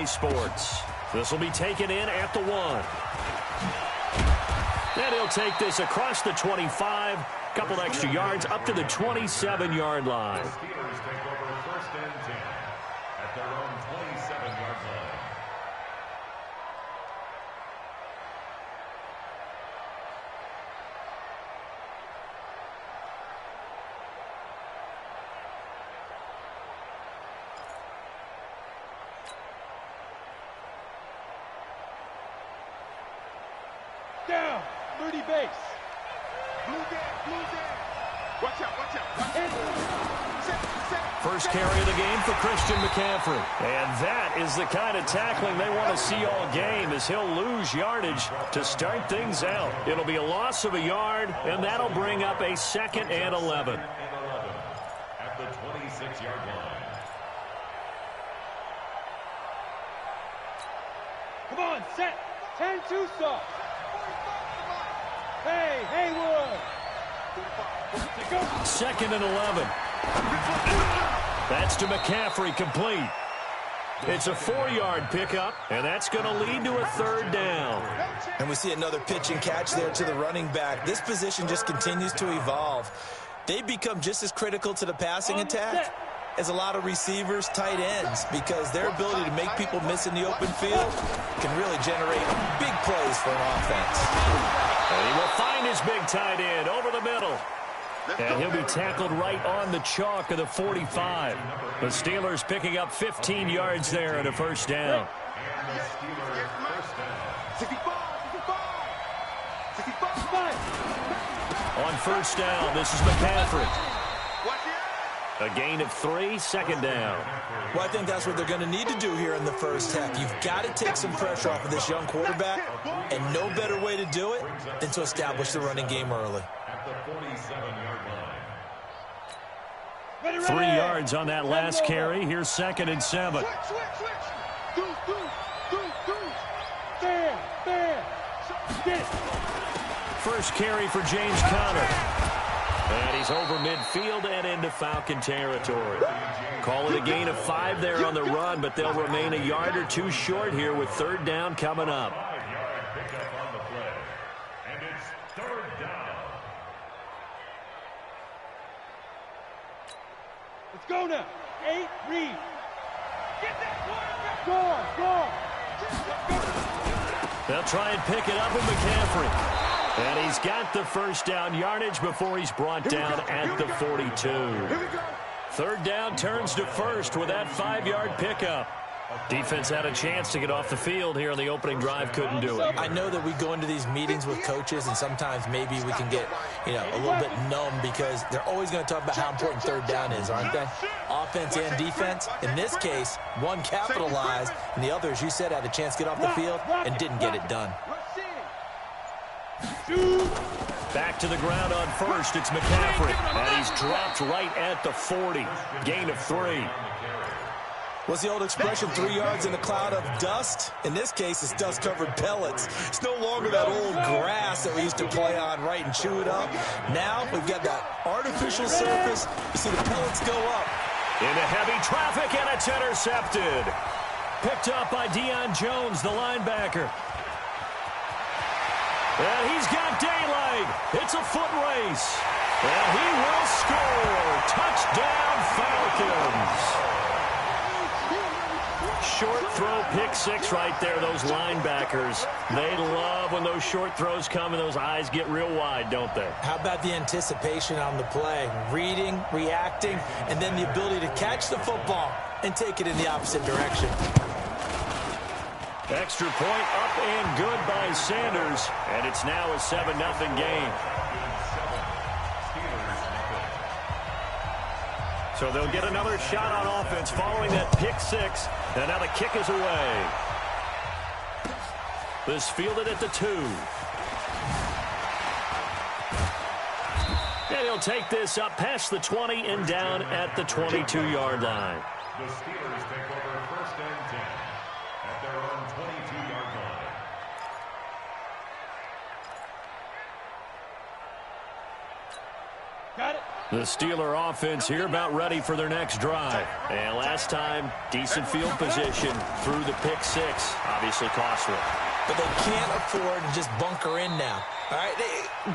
Sports. This will be taken in at the 1. And he'll take this across the 25. Couple extra yards up to the 27-yard line. The Steelers take over 1st and 10 at their own 27-yard line. Down, 30 base. Blue down. Watch out. First carry of the game for Christian McCaffrey. And that is the kind of tackling they want to see all game, as he'll lose yardage to start things out. It'll be a loss of a yard, and that'll bring up a 2nd and 11. At the 26-yard line. Come on, set. 10-2 stop. Hey, Haywood. 2nd and 11. That's to McCaffrey, complete. It's a 4-yard pickup, and that's going to lead to a 3rd down. And we see another pitch and catch there to the running back. This position just continues to evolve. They become just as critical to the passing attack as a lot of receivers, tight ends, because their ability to make people miss in the open field can really generate big plays for an offense. And he will find his big tight end over the middle. And he'll be tackled right on the chalk of the 45. The Steelers picking up 15 yards there and a 1st down. And the Steelers 1st down. 65. On 1st down, this is McCaffrey. A gain of 3, 2nd down. Well, I think that's what they're going to need to do here in the first half. You've got to take some pressure off of this young quarterback, and no better way to do it than to establish the running game early. At the 47-yard line. 3 yards on that last carry. Here's 2nd and 7. First carry for James Conner. And he's over midfield and into Falcon territory. Call it a gain of 5 there on the run, but they'll remain a yard or 2 short here with 3rd down coming up. 5-yard pickup on the play. And it's 3rd down. Let's go now. 8, read. Get that quarterback. Go. They'll try and pick it up with McCaffrey. And he's got the 1st down yardage before he's brought down at the 42. 3rd down turns to 1st with that 5-yard pickup. Defense had a chance to get off the field here on the opening drive, couldn't do it. I know that we go into these meetings with coaches, and sometimes maybe we can get, a little bit numb because they're always going to talk about how important 3rd down is, aren't they? Offense and defense. In this case, one capitalized, and the other, as you said, had a chance to get off the field and didn't get it done. Back to the ground on 1st, it's McCaffrey. And he's dropped right at the 40. Gain of 3. What's the old expression, 3 yards in a cloud of dust? In this case, it's dust-covered pellets. It's no longer that old grass that we used to play on, right, and chew it up. Now we've got that artificial surface. You see the pellets go up. Into heavy traffic, and it's intercepted. Picked up by Deion Jones, the linebacker. And he's got daylight. It's a foot race. And he will score. Touchdown, Falcons. Short throw, pick 6 right there, those linebackers. They love when those short throws come and those eyes get real wide, don't they? How about the anticipation on the play? Reading, reacting, and then the ability to catch the football and take it in the opposite direction. Extra point up and good by Sanders. And it's now a 7-0 game. So they'll get another shot on offense following that pick 6. And now the kick is away. This fielded at the 2. And he'll take this up past the 20 and down at the 22-yard line. The Steelers take over 1st and 10 at their own 22-yard line. Got it. The Steeler offense here about ready for their next drive. And last time, decent field position through the pick six. Obviously costly. But they can't afford to just bunker in now. All right,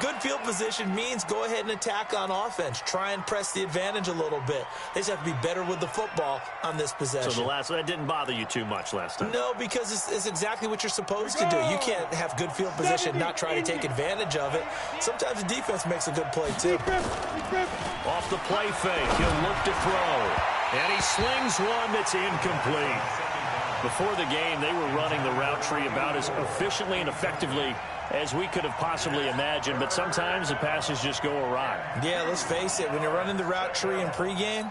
good field position means go ahead and attack on offense. Try and press the advantage a little bit. They just have to be better with the football on this possession. So that didn't bother you too much last time? No, because it's exactly what you're supposed to do. You can't have good field position and not try to take advantage of it. Sometimes the defense makes a good play, too. Off the play fake, he'll look to throw. And he slings one that's incomplete. Before the game, they were running the route tree about as efficiently and effectively as we could have possibly imagined, but sometimes the passes just go awry. Yeah, let's face it. When you're running the route tree in pregame,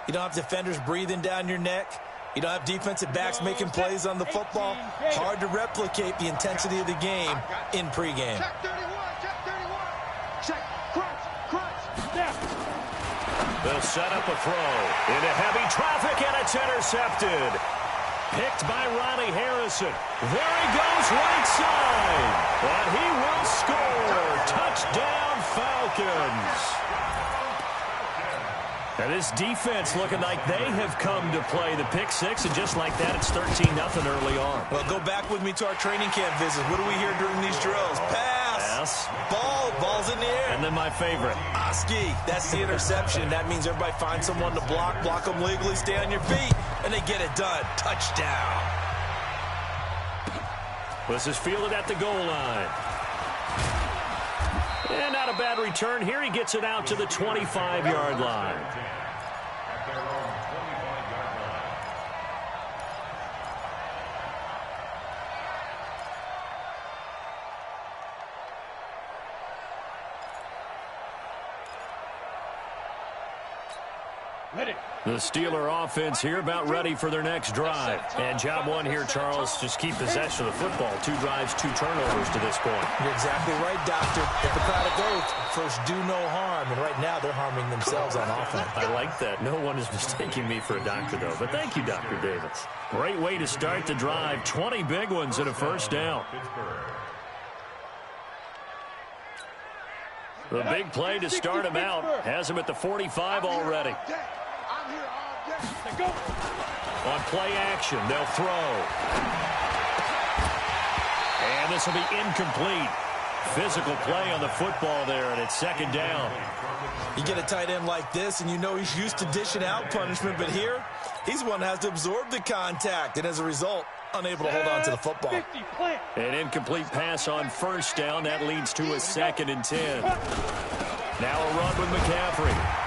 you don't have defenders breathing down your neck. You don't have defensive backs making plays on the football. Hard to replicate the intensity of the game in pregame. Check 31, check 31. Check, crunch. They'll set up a throw into heavy traffic, and it's intercepted. Picked by Ronnie Harrison. There he goes right side. And he will score. Touchdown, Falcons. And this defense looking like they have come to play the pick six, and just like that, it's 13-0 early on. Well, go back with me to our training camp visit. What do we hear during these drills? Pass. Ball's in the air. And then my favorite. Oski, that's the interception. That means everybody finds someone to block them legally, stay on your feet, and they get it done. Touchdown. This is fielded at the goal line. And not a bad return. Here he gets it out to the 25-yard line. At their own 25-yard line. Ready. The Steeler offense here about ready for their next drive. And job one here, Charles, just keep possession of the football. 2 drives, 2 turnovers to this point. You're exactly right, Doctor. Hippocratic oath, first do no harm. And right now they're harming themselves on offense. I like that. No one is mistaking me for a doctor, though. But thank you, Dr. Davis. Great way to start the drive. 20 big ones and a first down. The big play to start him out. Has him at the 45 already. On play action, they'll throw. And this will be incomplete. Physical play on the football there, and it's second down. You get a tight end like this, and you know he's used to dishing out punishment, but here, he's one that has to absorb the contact, and as a result, unable to hold on to the football. An incomplete pass on first down. That leads to a 2nd and 10. Now a run with McCaffrey.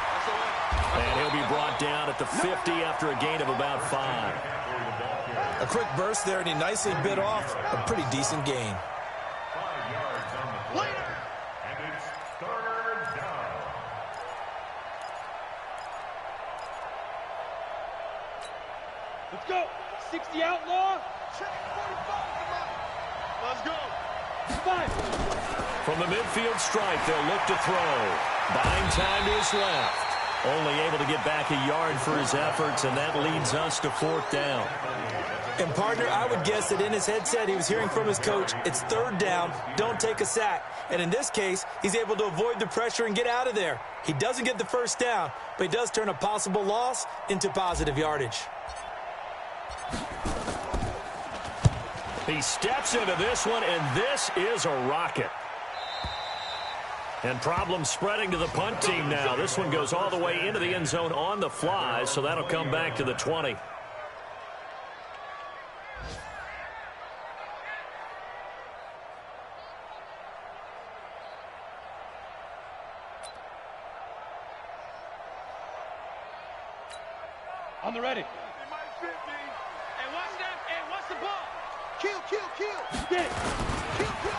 And he'll be brought down at the 50 after a gain of about 5. A quick burst there, and he nicely bit off a pretty decent gain. 5 yards on the play. And it's 3rd down. Let's go. 60 outlaw. Check 45. Let's go. 5. From the midfield stripe, they'll look to throw. Buying time to his left. Only able to get back a yard for his efforts, and that leads us to 4th down. And, partner, I would guess that in his headset he was hearing from his coach, it's 3rd down, don't take a sack. And in this case, he's able to avoid the pressure and get out of there. He doesn't get the first down, but he does turn a possible loss into positive yardage. He steps into this one, and this is a rocket. And problems spreading to the punt team now. This one goes all the way into the end zone on the fly, so that'll come back to the 20. On the ready. Hey, watch that. Hey, watch the ball. Kill. Get it.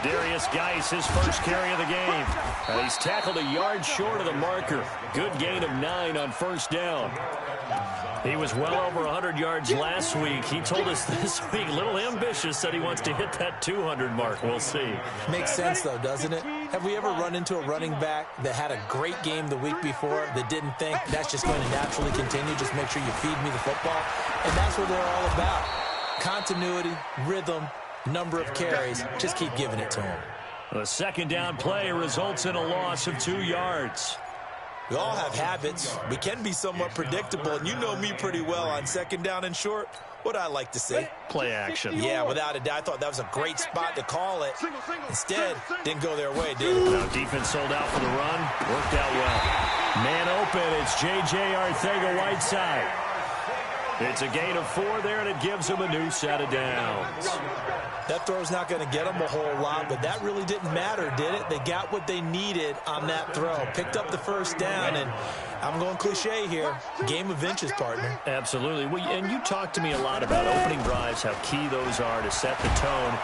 Darius Geis, his first carry of the game. And he's tackled a yard short of the marker. Good gain of 9 on first down. He was well over 100 yards last week. He told us this week, a little ambitious, that he wants to hit that 200 mark. We'll see. Makes sense, though, doesn't it? Have we ever run into a running back that had a great game the week before that didn't think that's just going to naturally continue? Just make sure you feed me the football. And that's what they're all about. Continuity, rhythm, number of carries. Just keep giving it to him. The 2nd down play results in a loss of 2 yards. We all have habits. We can be somewhat predictable, and you know me pretty well on second down and short. What I like to say? Play action. Yeah, without a doubt. I thought that was a great spot to call it. Instead, didn't go their way, did it? Now defense sold out for the run. Worked out well. Man open. It's J.J. Arcega-Whiteside. It's a gain of 4 there, and it gives him a new set of downs. That throw's not going to get them a whole lot, but that really didn't matter, did it? They got what they needed on that throw. Picked up the first down, and I'm going cliche here. Game of inches, partner. Absolutely. Well, and you talked to me a lot about opening drives, how key those are to set the tone.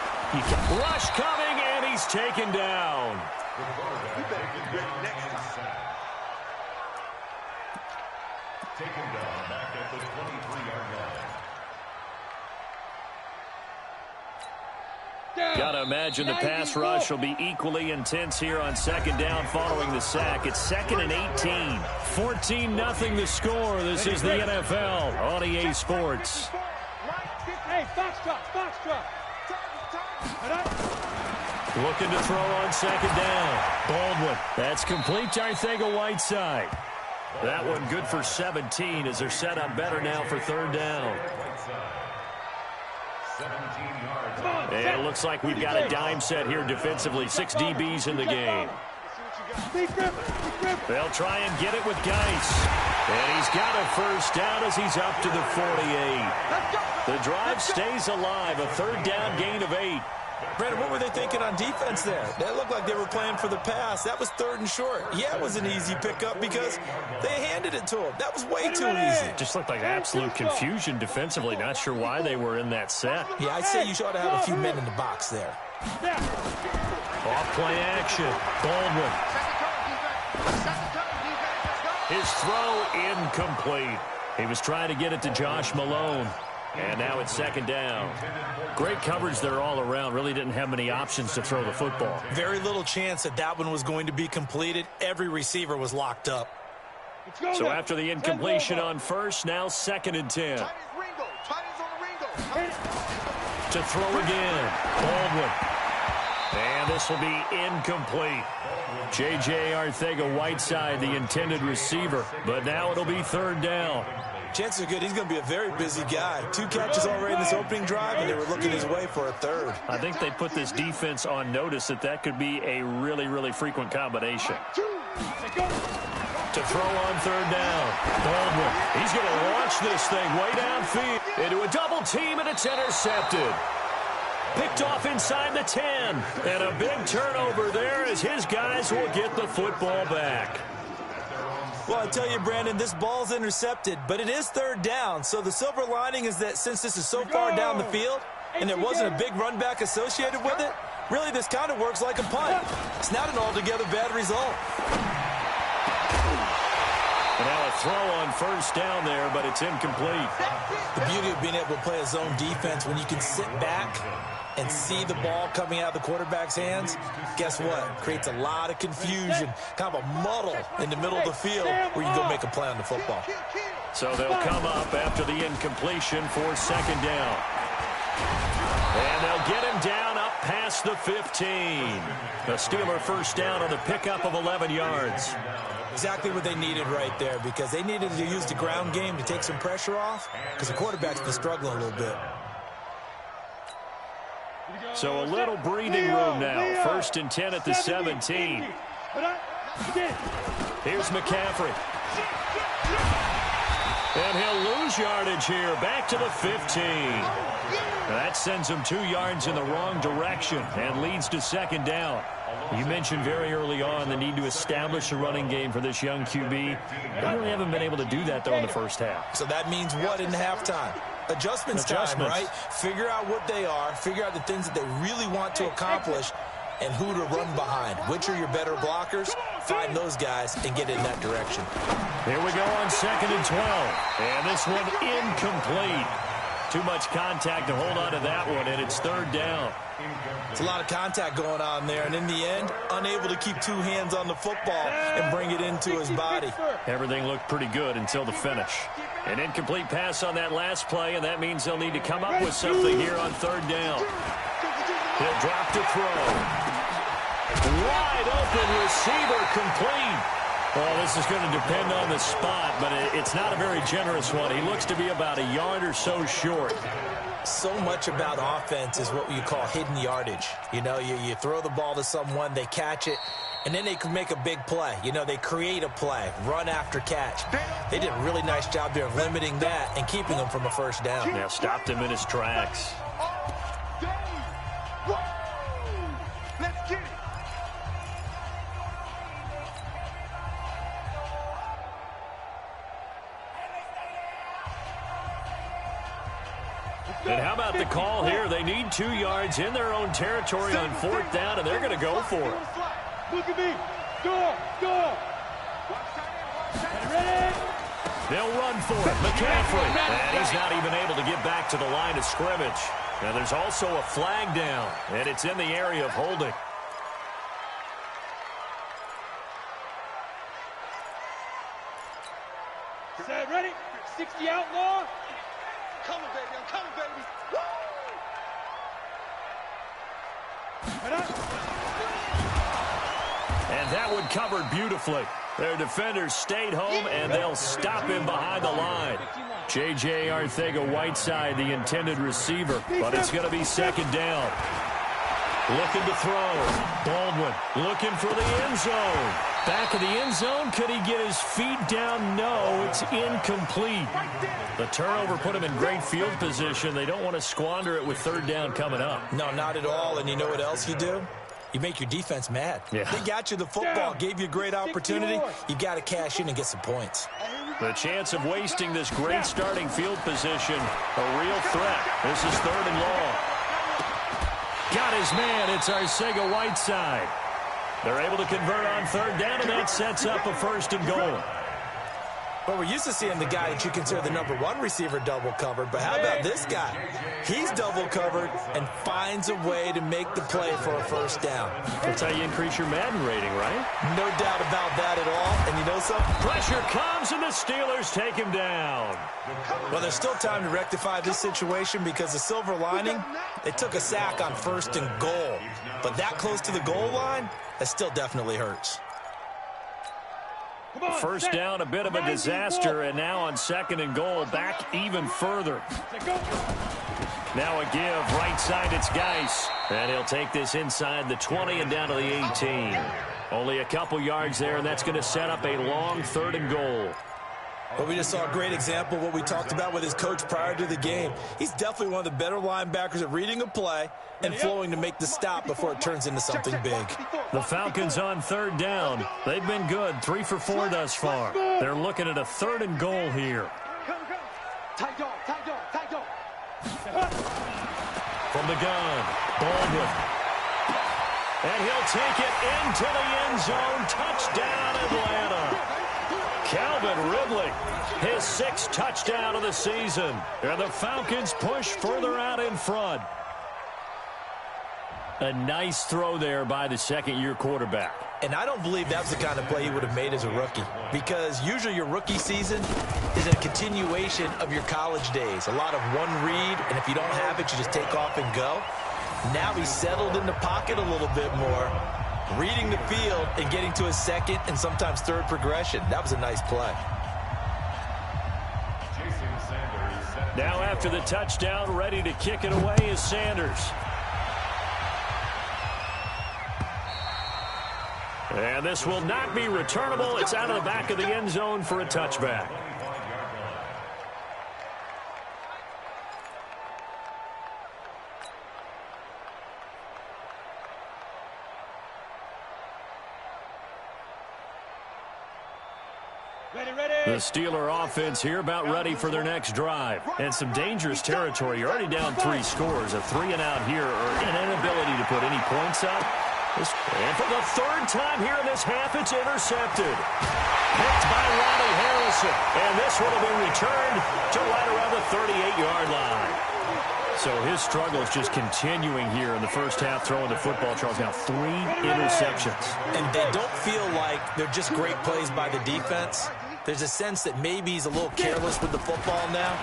Rush coming, and he's taken down. Taken down back at the 23-yard line. Got to imagine the pass rush will be equally intense here on second down following the sack. It's 2nd and 18. 14-0 the score. This is the NFL on EA Sports. Hey, foxtrot. Looking to throw on second down. Baldwin. That's complete to Arcega-Whiteside. That one good for 17 as they're set up better now for third down. And it looks like we've got a dime set here defensively. 6 DBs in the game. They'll try and get it with Geis. And he's got a first down as he's up to the 48. The drive stays alive. A third down gain of 8. Brandon, what were they thinking on defense there? That looked like they were playing for the pass. That was 3rd and short. Yeah, it was an easy pickup because they handed it to him. That was way too easy. Just looked like absolute confusion defensively. Not sure why they were in that set. Yeah, I'd say you should have a few men in the box there. Off play action. Baldwin. His throw incomplete. He was trying to get it to Josh Malone. And now it's second down. Great coverage there all around. Really didn't have many options to throw the football. Very little chance that one was going to be completed. Every receiver was locked up. So after the incompletion on first, now 2nd and 10. To throw again. Baldwin. And this will be incomplete. J.J. Arcega-Whiteside, the intended receiver. But now it'll be third down. Chances are good he's going to be a very busy guy. 2 catches already in this opening drive, and they were looking his way for a third. I think they put this defense on notice that could be a really, really frequent combination. To throw on third down. Baldwin. He's going to launch this thing way downfield into a double team, and it's intercepted. Picked off inside the 10. And a big turnover there as his guys will get the football back. Well, I tell you, Brandon, this ball's intercepted, but it is third down. So the silver lining is that since this is so far down the field and there wasn't a big run back associated with it, really this kind of works like a punt. It's not an altogether bad result. And now a throw on first down there, but it's incomplete. The beauty of being able to play a zone defense when you can sit back and see the ball coming out of the quarterback's hands, guess what? Creates a lot of confusion, kind of a muddle in the middle of the field where you can go make a play on the football. So they'll come up after the incompletion for second down. And they'll get him down up past the 15. The Steeler first down on the pickup of 11 yards. Exactly what they needed right there because they needed to use the ground game to take some pressure off because the quarterback's been struggling a little bit. So a little breathing room now. 1st and 10 at the 17. Here's McCaffrey. And he'll lose yardage here. Back to the 15. That sends him 2 yards in the wrong direction and leads to second down. You mentioned very early on the need to establish a running game for this young QB. They really haven't been able to do that, though, in the first half. So that means what in halftime? Adjustments time, right? Figure out what they are, figure out the things that they really want to accomplish, and who to run behind. Which are your better blockers? Find those guys and get in that direction. Here we go on 2nd and 12. And this one incomplete. Too much contact to hold on to that one, and it's third down. It's a lot of contact going on there, and in the end, unable to keep 2 hands on the football and bring it into his body. Everything looked pretty good until the finish. An incomplete pass on that last play, and that means they'll need to come up with something here on third down. He'll drop to throw. Wide open receiver complete. Well, this is going to depend on the spot, but it's not a very generous one. He looks to be about a yard or so short. So much about offense is what you call hidden yardage. You know, you throw the ball to someone, they catch it, and then they can make a big play. You know, they create a play, run after catch. They did a really nice job there of limiting that and keeping him from a first down. Now stopped him in his tracks. Let's get it. And how about the call here? They need 2 yards in their own territory on 4th down, and they're going to go for it. Look at me. Go. Ready? They'll run for it. McCaffrey. And he's not even able to get back to the line of scrimmage. Now there's also a flag down, and it's in the area of holding. Set, ready? 60 outlaw. Coming, baby. I'm coming, baby. Woo! And that one covered beautifully. Their defenders stayed home, and they'll stop him behind the line. J.J. Arcega-Whiteside, the intended receiver, but it's going to be 2nd down. Looking to throw. Baldwin looking for the end zone. Back of the end zone. Could he get his feet down? No, it's incomplete. The turnover put him in great field position. They don't want to squander it with 3rd down coming up. No, not at all. And you know what else you do? You make your defense mad. Yeah. They got you the football, gave you a great opportunity. You got to cash in and get some points. The chance of wasting this great starting field position, a real threat. This is 3rd and long. Got his man. It's Arcega-Whiteside. They're able to convert on 3rd down, and that sets up a 1st and goal. Well, we're used to seeing the guy that you consider the #1 receiver double covered, but how about this guy? He's double covered and finds a way to make the play for a 1st down. That's how you increase your Madden rating, right? No doubt about that at all. And you know something? Pressure comes, and the Steelers take him down. Well, there's still time to rectify this situation because the silver lining, they took a sack on 1st and goal. But that close to the goal line, that still definitely hurts. 1st down, a bit of a disaster, and now on 2nd and goal, back even further. Now a give, right side, it's Geis. And he'll take this inside the 20 and down to the 18. Only a couple yards there, and that's going to set up a long 3rd and goal. Well, we just saw a great example of what we talked about with his coach prior to the game. He's definitely one of the better linebackers at reading a play and flowing to make the stop before it turns into something big. The Falcons on 3rd down. They've been good, 3 for 4 thus far. They're looking at a 3rd and goal here. Tight dog. From the gun, Baldwin. And he'll take it into the end zone. Touchdown, Atlanta. Calvin Ridley, his 6th touchdown of the season. And the Falcons push further out in front. A nice throw there by the 2nd-year quarterback. And I don't believe that's the kind of play he would have made as a rookie, because usually your rookie season is a continuation of your college days. A lot of one read, and if you don't have it, you just take off and go. Now he's settled in the pocket a little bit more, reading the field and getting to his 2nd and sometimes 3rd progression. That was a nice play. Now after the touchdown, ready to kick it away is Sanders. And this will not be returnable. It's out of the back of the end zone for a touchback. The Steeler offense here about ready for their next drive. And some dangerous territory. You're already down 3 scores. A 3-and-out here, or an inability to put any points up. And for the 3rd time here in this half, it's intercepted. Picked by Ronnie Harrison. And this one will be returned to right around the 38-yard line. So his struggle is just continuing here in the first half, throwing the football. Charles, now 3 interceptions. And they don't feel like they're just great plays by the defense. There's a sense that maybe he's a little careless with the football now.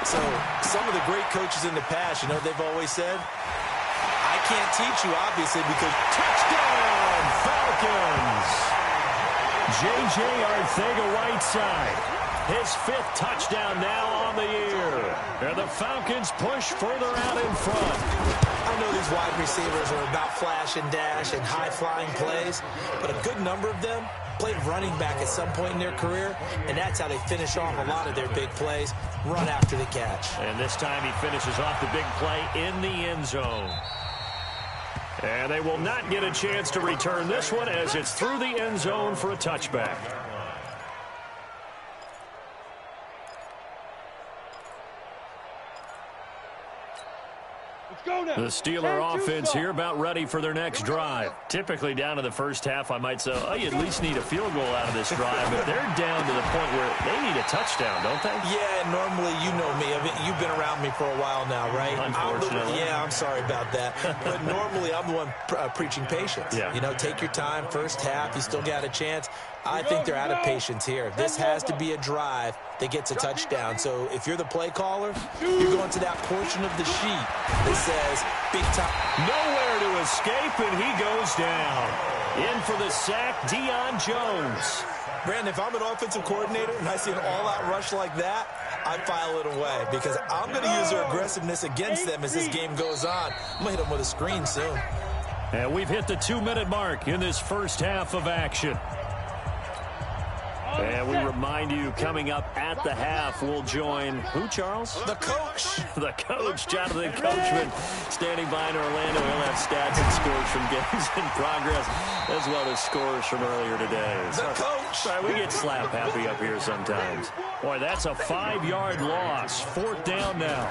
So some of the great coaches in the past, you know, they've always said, I can't teach you, obviously, because touchdown, Falcons. J.J. Arcega-Whiteside. His 5th touchdown now on the year. And the Falcons push further out in front. I know these wide receivers are about flash and dash and high-flying plays, but a good number of them played running back at some point in their career, and that's how they finish off a lot of their big plays, run after the catch. And this time he finishes off the big play in the end zone. And they will not get a chance to return this one as it's through the end zone for a touchback. The Steeler offense here about ready for their next drive. Typically down to the first half, I might say, oh, you at least need a field goal out of this drive, but they're down to the point where they need a touchdown, don't they? Yeah, normally, you know me. I mean, you've been around me for a while now, right? Unfortunately. I'm sorry about that. But normally, I'm the one preaching patience. Yeah. You know, take your time. First half, you still got a chance. I think they're out of patience here. This has to be a drive that gets a touchdown. So if you're the play caller, you're going to that portion of the sheet that says big time. Nowhere to escape, and he goes down. In for the sack, Deion Jones. Brandon, if I'm an offensive coordinator and I see an all-out rush like that, I file it away because I'm going to use their aggressiveness against them as this game goes on. I'm going to hit them with a screen soon. And we've hit the 2-minute mark in this first half of action. And we remind you, coming up at the half, we'll join who, Charles? The coach. The coach, Jonathan Coachman, standing by in Orlando. He'll have stats and scores from games in progress, as well as scores from earlier today. The coach. Sorry, we get slap happy up here sometimes. Boy, that's a 5-yard loss. 4th down now.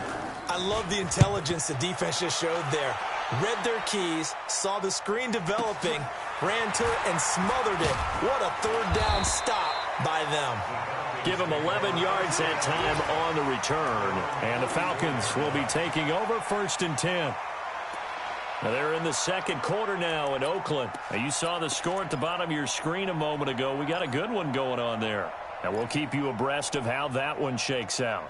I love the intelligence the defense just showed there. Read their keys, saw the screen developing, ran to it, and smothered it. What a 3rd down stop by them. Give them 11 yards that time on the return. And the Falcons will be taking over 1st and 10. Now they're in the second quarter now in Oakland. Now you saw the score at the bottom of your screen a moment ago. We got a good one going on there. And we'll keep you abreast of how that one shakes out.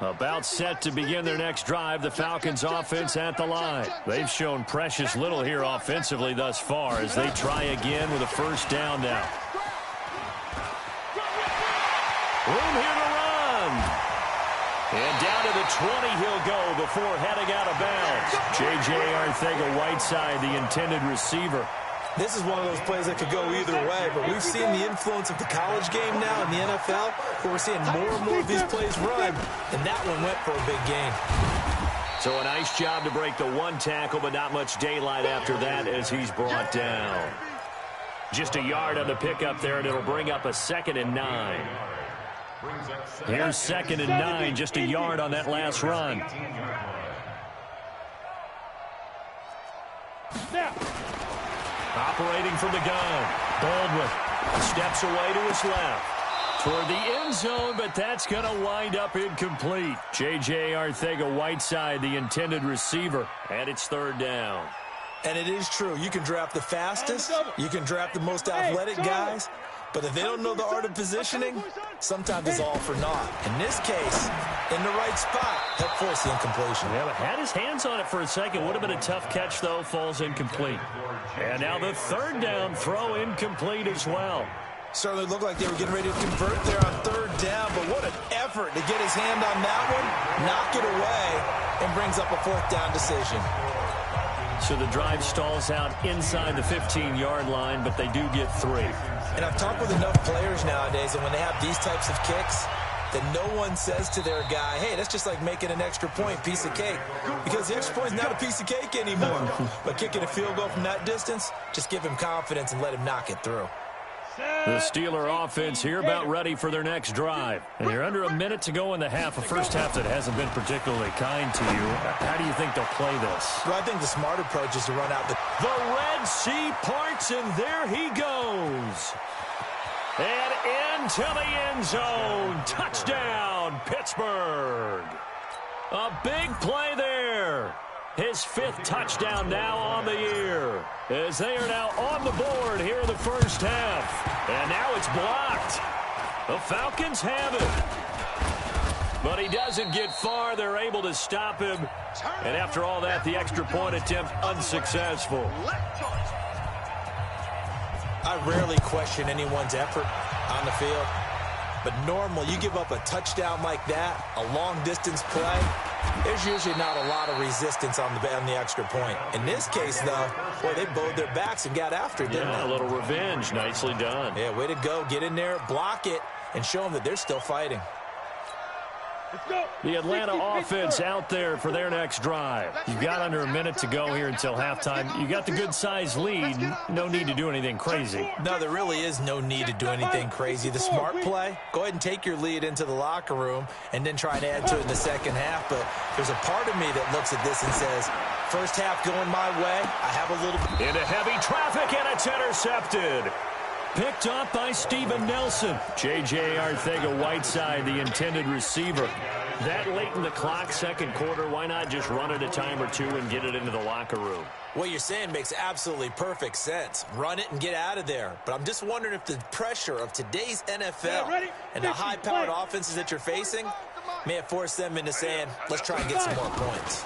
About set to begin their next drive, the Falcons offense at the line. They've shown precious little here offensively thus far as they try again with a 1st down now. Room here to run. And down to the 20 he'll go before heading out of bounds. J.J. Arcega-Whiteside, the intended receiver. This is one of those plays that could go either way, but we've seen the influence of the college game now in the NFL, where we're seeing more and more of these plays run, and that one went for a big gain. So a nice job to break the 1 tackle, but not much daylight after that as he's brought down. Just a yard on the pickup there, and it'll bring up a 2nd and 9. Here's 2nd and 9, just a yard on that last run. Operating from the gun, Baldwin steps away to his left toward the end zone, but that's going to wind up incomplete. J.J. Arcega-Whiteside, the intended receiver, and it's 3rd down. And it is true. You can draft the fastest, you can draft the most athletic guys, but if they don't know the art of positioning, sometimes it's all for naught. In this case, in the right spot, help force the incompletion. Yeah, but had his hands on it for a second. Would have been a tough catch, though. Falls incomplete. And now the 3rd down throw incomplete as well. Certainly looked like they were getting ready to convert there on 3rd down, but what an effort to get his hand on that one, knock it away, and brings up a 4th down decision. So the drive stalls out inside the 15-yard line, but they do get 3. And I've talked with enough players nowadays, and when they have these types of kicks, that no one says to their guy, hey, that's just like making an extra point, piece of cake. Because the extra point's not a piece of cake anymore. But kicking a field goal from that distance, just give him confidence and let him knock it through. The Steeler offense here about ready for their next drive. And you're under a minute to go in the half, a first half that hasn't been particularly kind to you. How do you think they'll play this? Well, I think the smart approach is to run out the Red Sea parts, and there he goes. And into the end zone. Touchdown, Pittsburgh. A big play there. His 5th touchdown now on the year, as they are now on the board here in the first half. And now it's blocked. The Falcons have it. But he doesn't get far. They're able to stop him. And after all that, the extra point attempt unsuccessful. I rarely question anyone's effort on the field. But normally, you give up a touchdown like that, a long-distance play, there's usually not a lot of resistance on the extra point. In this case, though, boy, they bowed their backs and got after it, didn't they? A little revenge. Nicely done. Yeah, way to go. Get in there, block it, and show them that they're still fighting. The Atlanta offense out there for their next drive. You've got under a minute to go here until halftime. You got the good-sized lead. No need to do anything crazy. No, there really is no need to do anything crazy. The smart play, go ahead and take your lead into the locker room and then try and add to it in the second half. But there's a part of me that looks at this and says, first half going my way, I have a little... Into heavy traffic, and it's intercepted. Picked up by Steven Nelson. J.J. Arcega-Whiteside, the intended receiver. That late in the clock, second quarter, why not just run it a time or two and get it into the locker room? What you're saying makes absolutely perfect sense. Run it and get out of there. But I'm just wondering if the pressure of today's NFL and the high-powered offenses that you're facing may have forced them into saying, let's try and get some more points.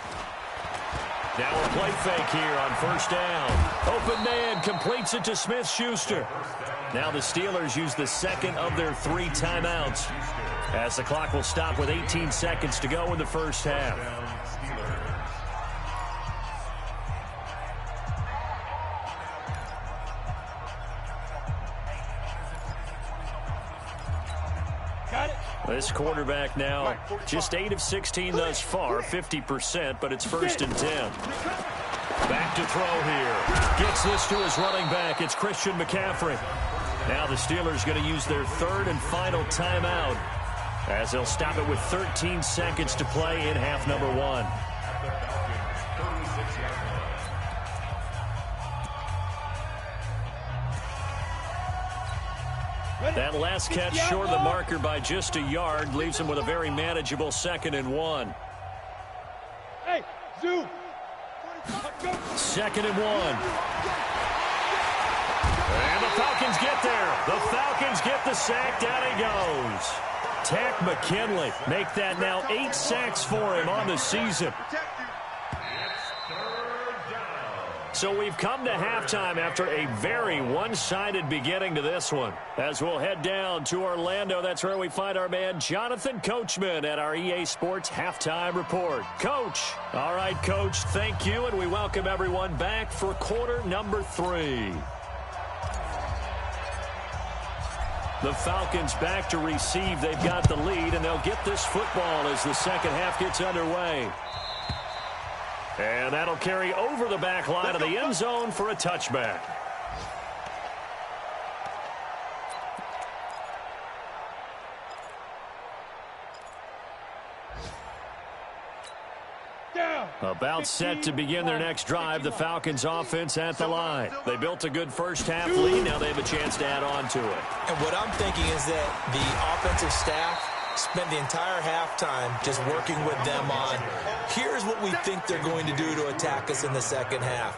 Now a play fake here on first down. Open man completes it to Smith-Schuster. Now the Steelers use the second of their 3 timeouts, as the clock will stop with 18 seconds to go in the first half. This quarterback now just 8 of 16 thus far, 50%, but it's 1st and 10. Back to throw here. Gets this to his running back. It's Christian McCaffrey. Now the Steelers going to use their 3rd and final timeout, as they'll stop it with 13 seconds to play in half number 1. That last catch short of the marker by just a yard leaves him with a very manageable 2nd and 1. Hey, zoom. 2nd and 1. And the Falcons get there. The Falcons get the sack. Down he goes. Takk McKinley make that now 8 sacks for him on the season. So we've come to halftime after a very one-sided beginning to this one. As we'll head down to Orlando, that's where we find our man Jonathan Coachman at our EA Sports Halftime Report. Coach. All right, Coach, thank you, and we welcome everyone back for quarter number 3. The Falcons back to receive. They've got the lead, and they'll get this football as the second half gets underway. And that'll carry over the back line of the end zone for a touchback. About set to begin their next drive, the Falcons offense at the line. They built a good first half lead. Now they have a chance to add on to it. And what I'm thinking is that the offensive staff spent the entire halftime just working with them on, here's what we think they're going to do to attack us in the second half.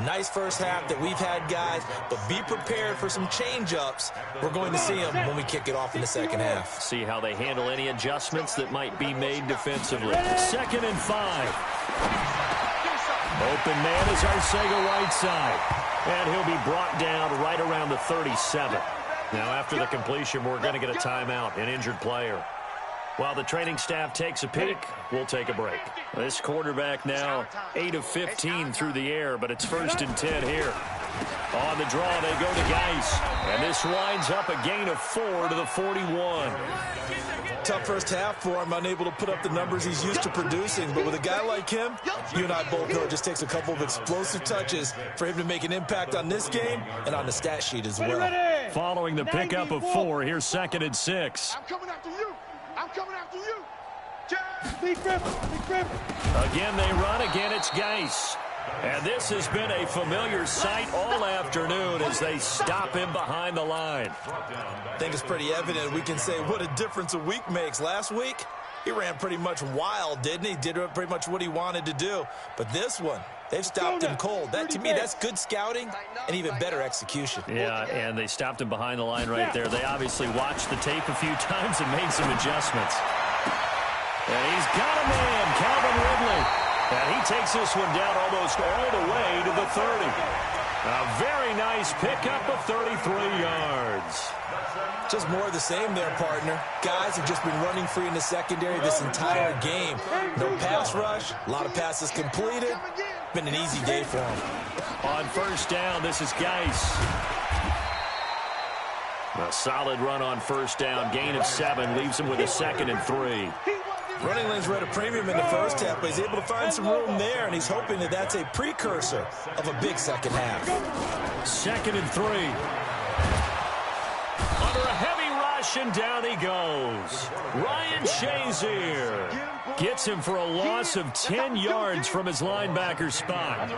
Nice first half that we've had, guys, but be prepared for some change-ups. We're going to see them when we kick it off in the second half. See how they handle any adjustments that might be made defensively. 2nd and 5. Open man is Arcega-Whiteside, and he'll be brought down right around the 37. Now after the completion, we're going to get a timeout, an injured player. While the training staff takes a peek, we'll take a break. This quarterback now 8 of 15 through the air, but it's 1st and 10 here. On the draw, they go to Geis, and this winds up a gain of 4 to the 41. Tough first half for him, unable to put up the numbers he's used to producing. But with a guy like him, you and I both know it just takes a couple of explosive touches for him to make an impact on this game and on the stat sheet as well. Following the pickup of 4, here's 2nd and 6. I'm coming after you. I'm coming after you. Again, they run. Again, it's Geis. And this has been a familiar sight all afternoon as they stop him behind the line. I think it's pretty evident. We can say what a difference a week makes. Last week, he ran pretty much wild, didn't he? Did pretty much what he wanted to do. But this one, they've stopped him cold. That, to me, that's good scouting and even better execution. Yeah, and they stopped him behind the line right there. They obviously watched the tape a few times and made some adjustments. And he's got a man, Calvin Ridley. And he takes this one down almost all the way to the 30. A very nice pickup of 33 yards. Just more of the same there, partner. Guys have just been running free in the secondary this entire game. No pass rush, a lot of passes completed. Been an easy day for them. On first down, this is Geis. A solid run on first down. Gain of 7 leaves him with a 2nd and 3. Running lanes were at a premium in the first half, but he's able to find some room there, and he's hoping that that's a precursor of a big second half. 2nd and 3. Under a heavy rush, and down he goes. Ryan Shazier gets him for a loss of 10 yards from his linebacker spot.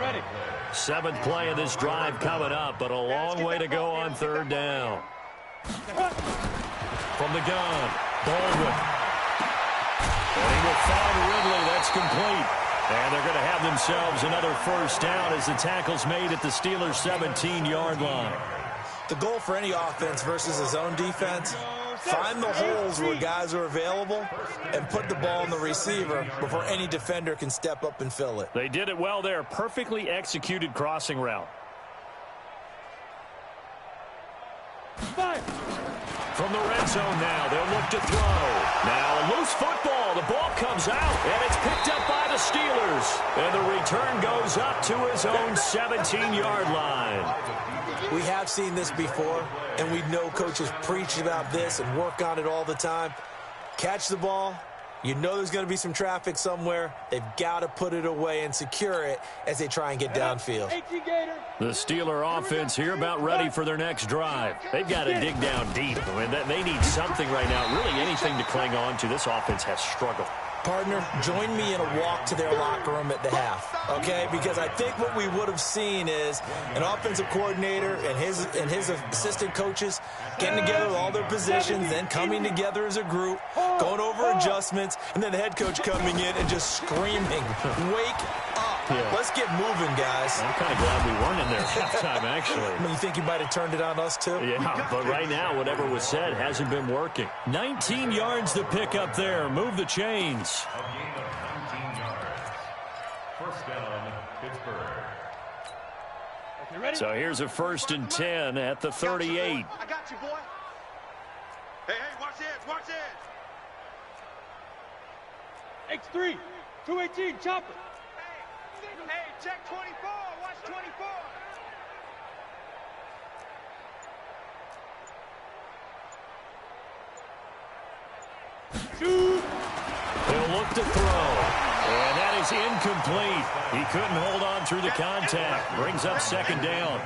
7th play of this drive coming up, but a long way to go on third down. From the gun, Baldwin. And he will find Ridley. That's complete. And they're going to have themselves another first down as the tackle's made at the Steelers' 17-yard line. The goal for any offense versus his own defense, find the holes where guys are available and put the ball on the receiver before any defender can step up and fill it. They did it well there. Perfectly executed crossing route. From the red zone now, they'll look to throw. Now a loose football. The ball comes out, and it's picked up by the Steelers. And the return goes up to his own 17-yard line. We have seen this before, and we know coaches preach about this and work on it all the time. Catch the ball. You know there's going to be some traffic somewhere. They've got to put it away and secure it as they try and get downfield. The Steeler offense here about ready for their next drive. They've got to dig down deep. I mean, they need something right now, really anything to cling on to. This offense has struggled. Partner, join me in a walk to their locker room at the half, okay? Because I think what we would have seen is an offensive coordinator and his assistant coaches getting together with all their positions, then coming together as a group, going over adjustments, and then the head coach coming in and just screaming, "Wake up. Yeah. Let's get moving, guys." I'm kind of glad we weren't in there at halftime, actually. I mean, you think you might have turned it on us, too? Yeah, but right now, whatever was said hasn't been working. 19 yards to pick up there. Move the chains. A gain of 19 yards. First down, Pittsburgh. Okay, ready? So here's a 1st and 10 at the 38. I got you, boy. Hey, watch this, watch this. X3, 218, chopper. Hey, check 24, watch 24. Shoot. He'll look to throw. And that is incomplete. He couldn't hold on through the contact. Brings up 2nd down.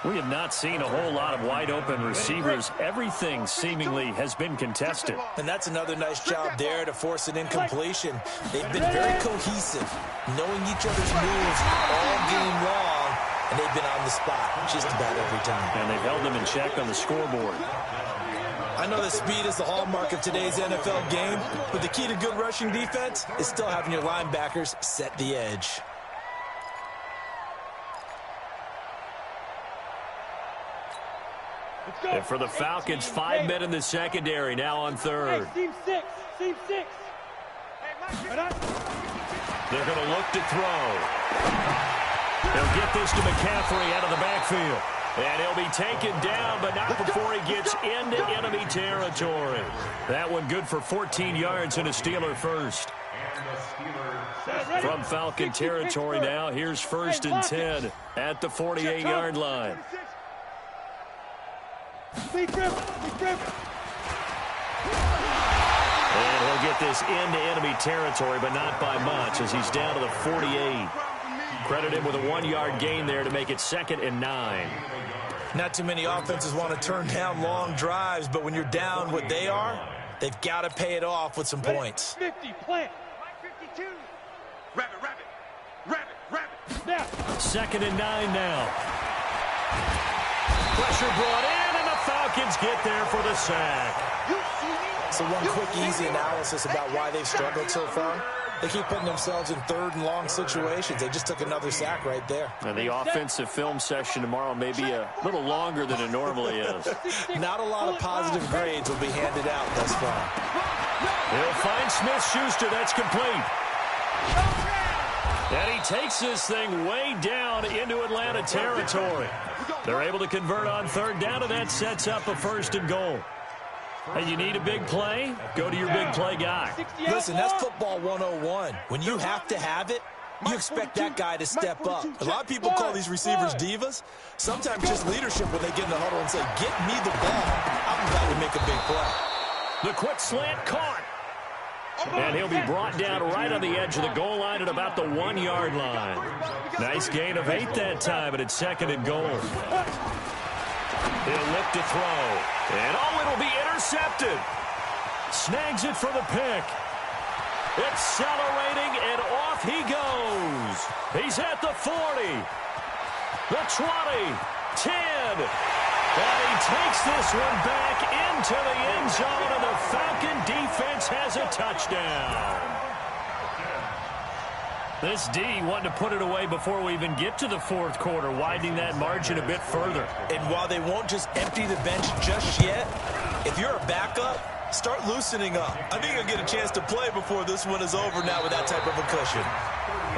We have not seen a whole lot of wide-open receivers. Everything seemingly has been contested. And that's another nice job there to force an incompletion. They've been very cohesive, knowing each other's moves all game long, and they've been on the spot just about every time. And they've held them in check on the scoreboard. I know that speed is the hallmark of today's NFL game, but the key to good rushing defense is still having your linebackers set the edge. And for the Falcons, 5 men in the secondary now on 3rd. Hey, seam 6. They're going to look to throw. They'll get this to McCaffrey out of the backfield. And he'll be taken down, but not before he gets into enemy territory. That one good for 14 yards and a Steeler first. From Falcon territory now, here's 1st and 10 at the 48-yard line. Big rip. And he'll get this into enemy territory, but not by much as he's down to the 48. Credit him with a 1-yard gain there to make it 2nd and 9. Not too many offenses want to turn down long drives, but when you're down what they are, they've got to pay it off with some points. 50, plant. 52. Rabbit. Now. 2nd and 9 now. Pressure brought in, and the Falcons get there for the sack. So one quick, easy analysis about why they've struggled so far. They keep putting themselves in 3rd and long situations. They just took another sack right there. And the offensive film session tomorrow may be a little longer than it normally is. Not a lot of positive grades will be handed out thus far. They'll find Smith-Schuster. That's complete. And he takes this thing way down into Atlanta territory. They're able to convert on third down, and that sets up a 1st and goal. And you need a big play? Go to your big play guy. Listen, that's football 101. When you have to have it, you expect that guy to step up. A lot of people call these receivers divas. Sometimes just leadership when they get in the huddle and say, get me the ball. I'm about to make a big play. The quick slant caught. And he'll be brought down right on the edge of the goal line at about the 1-yard line. Nice gain of 8 that time, and it's 2nd and goal. He'll look to throw. And it'll be intercepted. Snags it for the pick. Accelerating, and off he goes. He's at the 40. The 20. 10. And he takes this one back into the end zone, and the Falcon defense has a touchdown. This D wanted to put it away before we even get to the 4th quarter, widening that margin a bit further. And while they won't just empty the bench just yet, if you're a backup, start loosening up. I think you'll get a chance to play before this one is over now with that type of a cushion.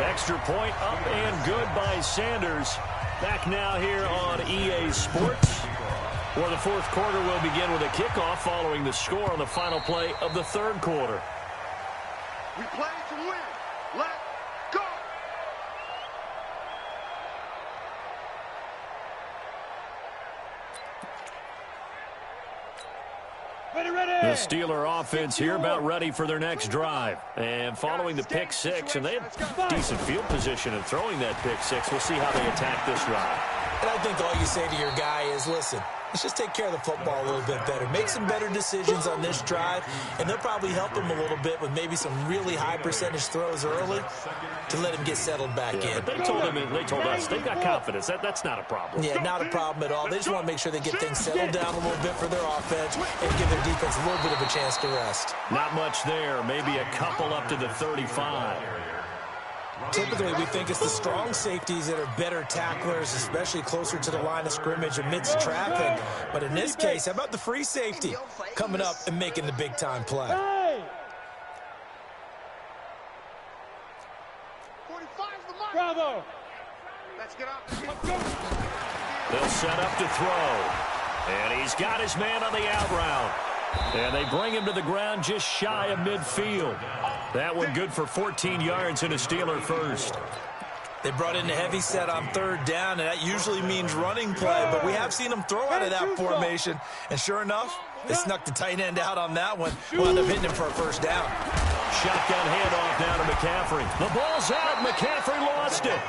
Extra point up and good by Sanders. Back now here on EA Sports, where the 4th quarter will begin with a kickoff following the score on the final play of the 3rd quarter. We play to win. Let's go. The Steeler offense here about ready for their next drive. And following the pick 6, and they have decent field position in throwing that pick 6. We'll see how they attack this drive. And I think all you say to your guy is, listen, let's just take care of the football a little bit better. Make some better decisions on this drive, and they'll probably help him a little bit with maybe some really high percentage throws early to let him get settled back in. But they told us they've got confidence. That's not a problem. Yeah, not a problem at all. They just want to make sure they get things settled down a little bit for their offense and give their defense a little bit of a chance to rest. Not much there. Maybe a couple up to the 35. Typically, we think it's the strong safeties that are better tacklers, especially closer to the line of scrimmage amidst traffic. But in this case, how about the free safety coming up and making the big-time play? Bravo. Let's get up. They'll set up to throw. And he's got his man on the out route. And they bring him to the ground just shy of midfield. That one good for 14 yards and a Steeler first. They brought in the heavy set on 3rd down, and that usually means running play, but we have seen them throw out of that formation. And sure enough, they snuck the tight end out on that one. Wound up hitting him for a 1st down. Shotgun handoff now to McCaffrey. The ball's out. McCaffrey lost it.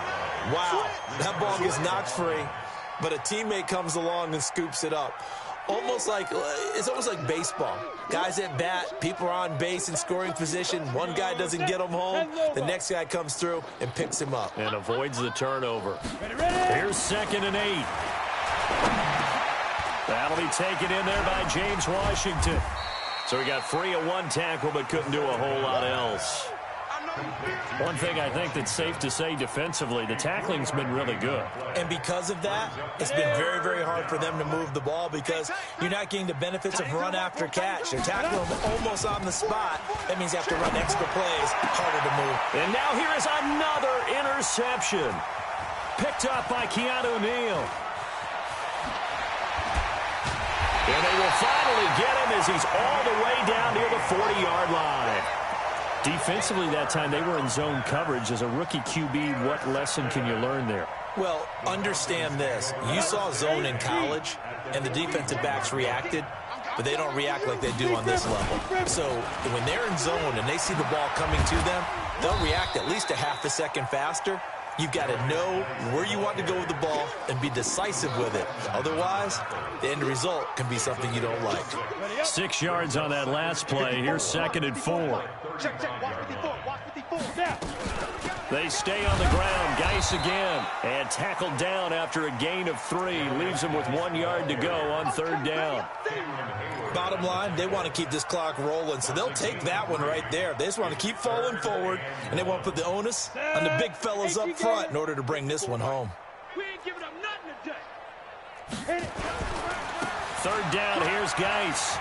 Wow, that ball gets knocked free, but a teammate comes along and scoops it up. It's almost like baseball. Guys at bat, people are on base in scoring position. One guy doesn't get him home. The next guy comes through and picks him up. And avoids the turnover. Here's 2nd and 8. That'll be taken in there by James Washington. So he got free of 1 tackle but couldn't do a whole lot else. One thing I think that's safe to say defensively, the tackling's been really good. And because of that, it's been very, very hard for them to move the ball because you're not getting the benefits of run after catch. They're tackling them almost on the spot. That means you have to run extra plays, harder to move. And now here is another interception. Picked up by Keanu Neal. And they will finally get him as he's all the way down near the 40-yard line. Defensively that time, they were in zone coverage. As a rookie QB, what lesson can you learn there? Well, understand this. You saw zone in college, and the defensive backs reacted, but they don't react like they do on this level. So when they're in zone and they see the ball coming to them, they'll react at least a half a second faster. You've got to know where you want to go with the ball and be decisive with it. Otherwise, the end result can be something you don't like. 6 yards on that last play. Here's 2nd and 4. Check. Watch 54. Watch 54. Snap. They stay on the ground. Geis again. And tackled down after a gain of 3. Leaves him with 1 yard to go on 3rd down. Bottom line, they want to keep this clock rolling, so they'll take that one right there. They just want to keep falling forward, and they want to put the onus on the big fellas up front in order to bring this one home. We ain't giving up nothing today. 3rd down, here's Geis.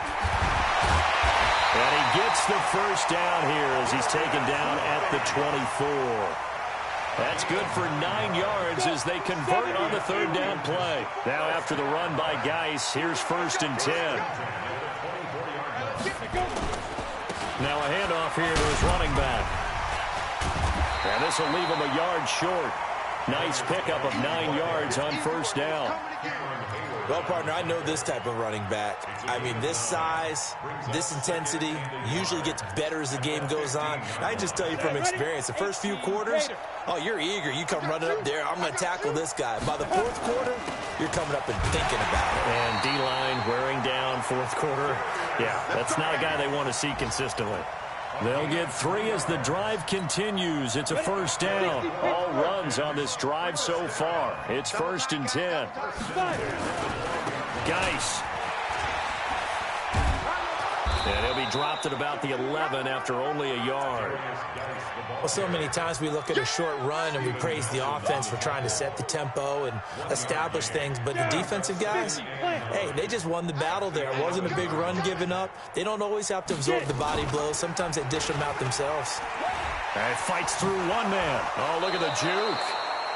And he gets the 1st down here as he's taken down at the 24. That's good for 9 yards as they convert on the third down play. Now after the run by Geis, here's 1st and 10. Now a handoff here to his running back. And this will leave him a yard short. Nice pickup of 9 yards on 1st down. Well, partner, I know this type of running back. I mean, this size, this intensity usually gets better as the game goes on. I can just tell you from experience, the first few quarters, oh, you're eager. You come running up there, I'm going to tackle this guy. By the 4th quarter, you're coming up and thinking about it. And D-line wearing down 4th quarter. Yeah, that's not a guy they want to see consistently. They'll get 3 as the drive continues. It's a 1st down. All runs on this drive so far. It's 1st and 10. Geis. And he'll be dropped at about the 11 after only a yard. Well, so many times we look at a short run and we praise the offense for trying to set the tempo and establish things, but the defensive guys, hey, they just won the battle there. It wasn't a big run given up. They don't always have to absorb the body blows. Sometimes they dish them out themselves. And fights through one man. Oh, look at the juke.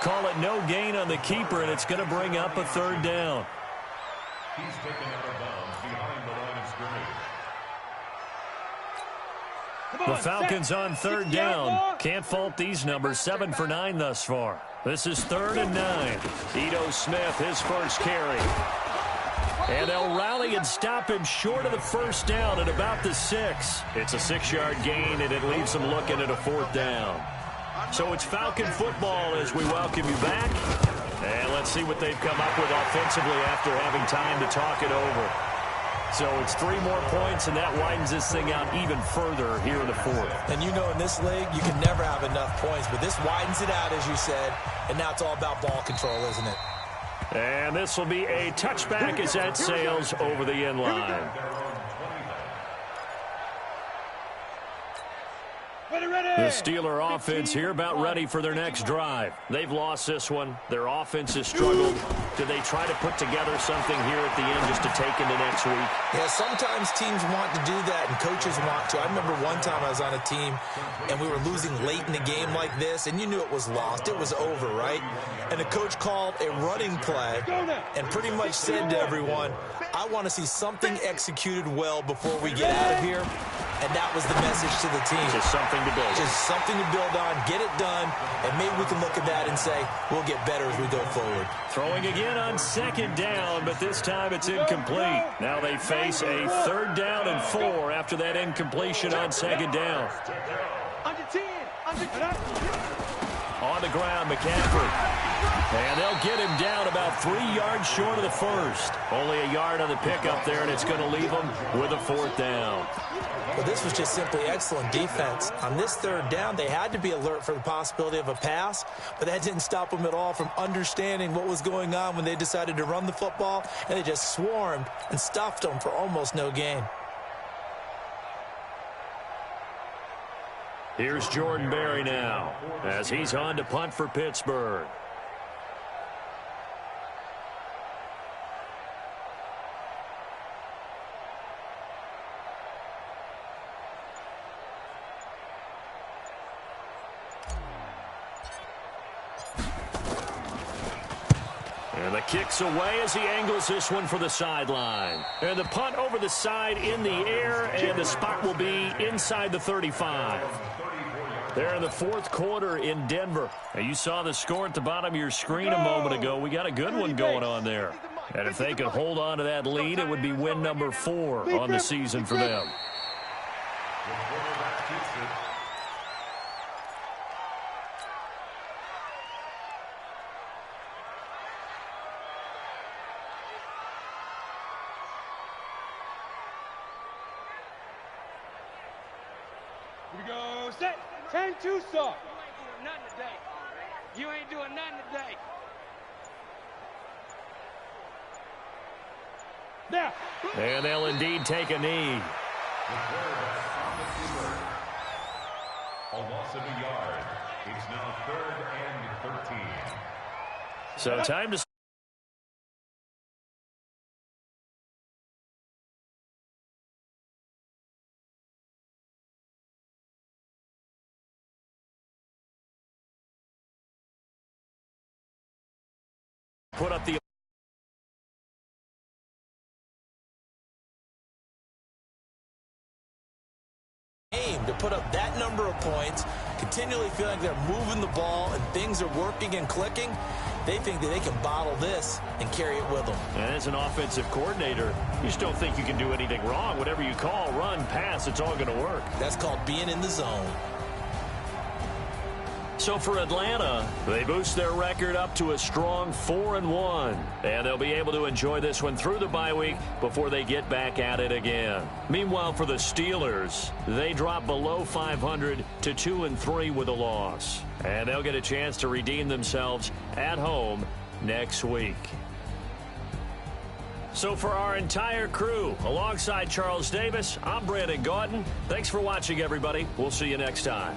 Call it no gain on the keeper, and it's going to bring up a 3rd down. He's taken out of bounds behind the line of scrimmage. The Falcons on 3rd down. Can't fault these numbers. 7 for 9 thus far. This is 3rd and 9. Ito Smith, his first carry. And they'll rally and stop him short of the 1st down at about the 6. It's a 6-yard gain, and it leaves them looking at a 4th down. So it's Falcon football as we welcome you back. And let's see what they've come up with offensively after having time to talk it over. So it's 3 more points, and that widens this thing out even further here in the 4th. And you know in this league, you can never have enough points, but this widens it out, as you said, and now it's all about ball control, isn't it? And this will be a touchback as that sails over the end line. The Steeler offense here about ready for their next drive. They've lost this one. Their offense has struggled. Do they try to put together something here at the end just to take into next week? Yeah, sometimes teams want to do that and coaches want to. I remember one time I was on a team and we were losing late in the game like this, and you knew it was lost. It was over, right? And the coach called a running play and pretty much said to everyone, I want to see something executed well before we get out of here. And that was the message to the team. Just something to build. Just something to build on, get it done, and maybe we can look at that and say, we'll get better as we go forward. Throwing again on 2nd down, but this time it's incomplete. Now they face a 3rd down and 4 after that incompletion on 2nd down. Under 10. On the ground, McCaffrey. And they'll get him down about 3 yards short of the 1st. Only a yard on the pickup there, and it's going to leave them with a 4th down. Well, this was just simply excellent defense. On this 3rd down, they had to be alert for the possibility of a pass, but that didn't stop them at all from understanding what was going on when they decided to run the football, and they just swarmed and stuffed them for almost no gain. Here's Jordan Berry now as he's on to punt for Pittsburgh. And the kick's away as he angles this one for the sideline. And the punt over the side in the air, and the spot will be inside the 35. They're in the 4th quarter in Denver. Now, you saw the score at the bottom of your screen a moment ago. We got a good one going on there. And if they could hold on to that lead, it would be win number 4 on the season for them. Here we go. Set. 10-2 start. You ain't doing nothing today. Now. And they'll indeed take a knee. A loss of a yard. It's now 3rd and 13. So time to put up the aim to put up that number of points, continually feeling like they're moving the ball and things are working and clicking. They think that they can bottle this and carry it with them. And as an offensive coordinator, you just don't think you can do anything wrong. Whatever you call, run, pass, it's all going to work. That's called being in the zone. So for Atlanta, they boost their record up to a strong 4-1. And they'll be able to enjoy this one through the bye week before they get back at it again. Meanwhile, for the Steelers, they drop below 500 to 2-3 with a loss. And they'll get a chance to redeem themselves at home next week. So for our entire crew, alongside Charles Davis, I'm Brandon Gaudin. Thanks for watching, everybody. We'll see you next time.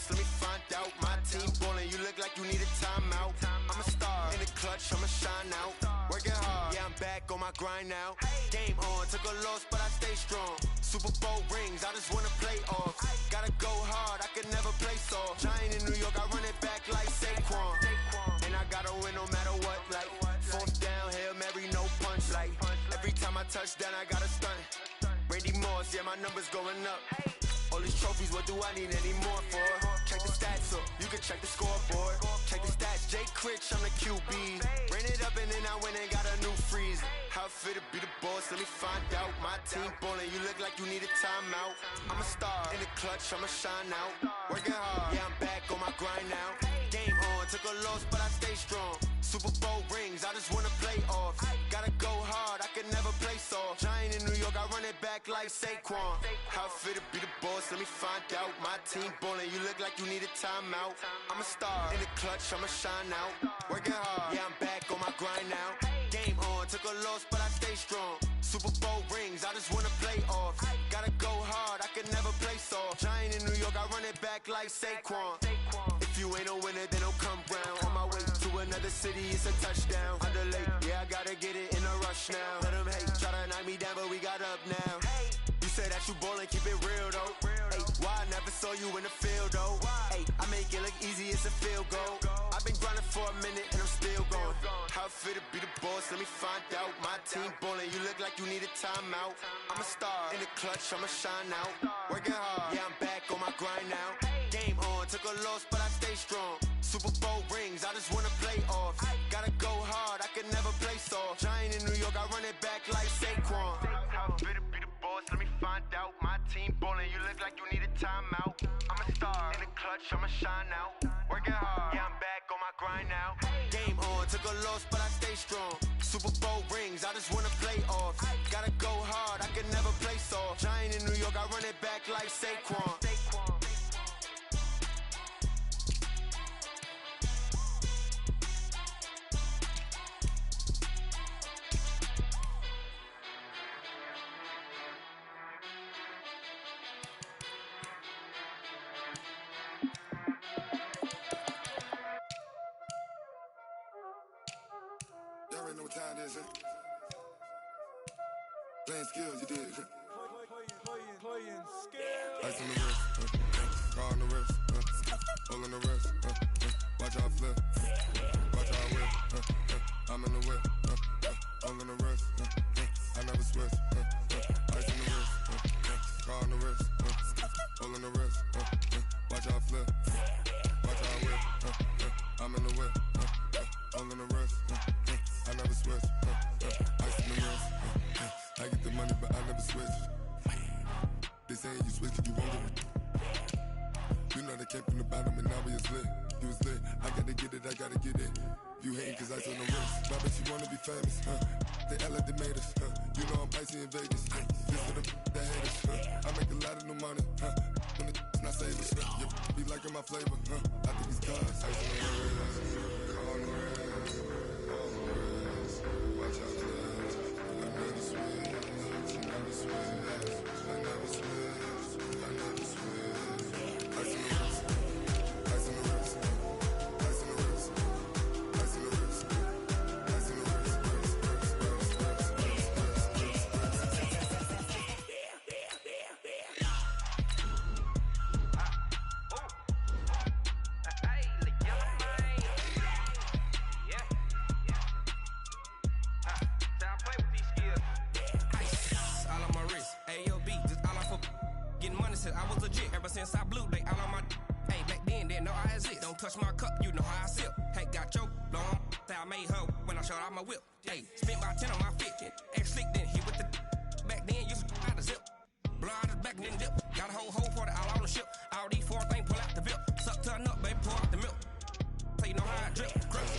Let me find out. My team ballin', you look like you need a timeout. I'm a star in the clutch, I'ma shine out. Working hard, yeah, I'm back on my grind now. Game on, took a loss, but I stay strong. Super Bowl rings, I just wanna play off. Gotta go hard, I could never play soft. Giant in New York, I run it back like Saquon. And I gotta win no matter what, like fourth down, Hail Mary, no punch. Like every time I touch down, I gotta stunt. Randy Moss, yeah, my numbers going up. All these trophies, what do I need any more for? check the stats up. You can check the scoreboard. Check the stats. Jay Critch, I'm the QB. Ran it up and then I went and got a new freeze. How fit to be the boss? Let me find out. My team ballin', you look like you need a timeout. I'm a star in the clutch, I'ma shine out. Working hard, yeah, I'm back on my grind now. Game on, took a loss, but I stay strong. Super Bowl rings, I just wanna play off. Gotta go hard, I can never play soft. Giant in New York, I run it back like Saquon. How fit to be the boss? Let me find out. My team ballin', you look like you need a timeout. I'm a star in the clutch, I'ma shine out. Working hard, yeah, I'm back on my grind now. Game on, took a loss, but I stay strong. Super Bowl rings, I just wanna play off. Gotta go hard, I can never play soft. Giant in New York, I run it back like Saquon. If you ain't a winner, then don't come round. On my way to another city, it's a touchdown. Underlay, yeah, I gotta get it in a rush now. Let them hate, try to knock me down, but we got up now. You say that you ballin', keep it real though. Hey, why I never saw you in the field though? Hey, I make it look easy, it's a field goal. I've been grinding for a minute and I'm still going. How fit to be the boss? Let me find out. My team ballin', you look like you need a timeout. I'm a star in the clutch, I'ma shine out. Working hard, yeah, I'm back on my grind now. Game on, took a loss, but I stay strong. Super Bowl rings, I just wanna play off. Gotta go hard, I can never play soft. Giant in New York, I run it back like Saquon. How fit to be the boss? Let me find out. My team ballin', you look like you need a timeout. I'm a star in the clutch, I'ma shine out. Working hard, yeah, I'm back on my grind now. Game on, took a loss, but I stay strong. Super Bowl rings, I just wanna play off. Gotta go hard, I can never play soft. Giant in New York, I run it back like Saquon. Y'all already know what time it is, Playing skills, you did, Playing skills. Ice on the wrist, car on the wrist, hole in the wrist, watch out flip, watch out whip, I'm in the whip, hole in the wrist, I never switch, ice on the wrist, car on the wrist, hole in the wrist, watch out flip, watch out whip, I'm in the whip, hole in the wrist, I never switch, ice in the wrist, I get the money but I never switch. They saying you switch if you won't get it. You know they came from the bottom and now we is lit. You was lit, I gotta get it, I gotta get it. You hating cause ice on the wrist. I bet you wanna be famous, They act like they made us, You know I'm icy in Vegas, This for the haters, I make a lot of new money, When it's not savers, You be liking my flavor, I think it's cause ice on the wrist, on the wrist, on the wrist. Watch out for this, I never switch, I never switch, I never switch, I never switch. Ice in the wrist, ice in the wrist, ice in the wrist, ice in the wrist, ice in the wrist, I was legit ever since I blew they all on my hey back then didn't know I exist. Don't touch my cup, you know how I sip. Hey, got your long say I made her when I showed out my whip. Hey, spent about 10 on my fit. Ex slick then hit with the back then used to out the zip. Blow out his back then dip. Got a whole hole for the all on the ship. All these four things pull out the VIP. Suck to a nut, baby, pour out the milk. So you know how I drip. Crush.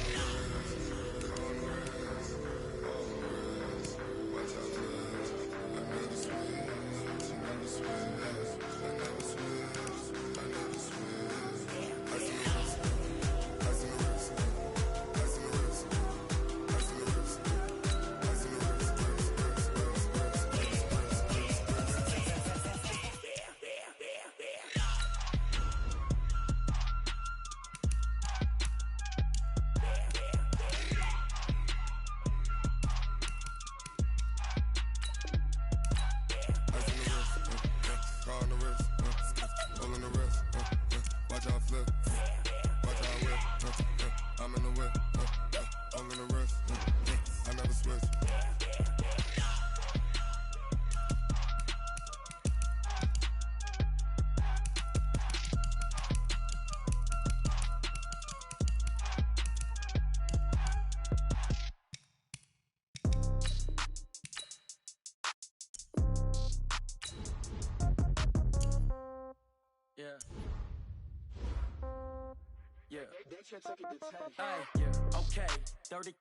Hey, yeah, okay, 30.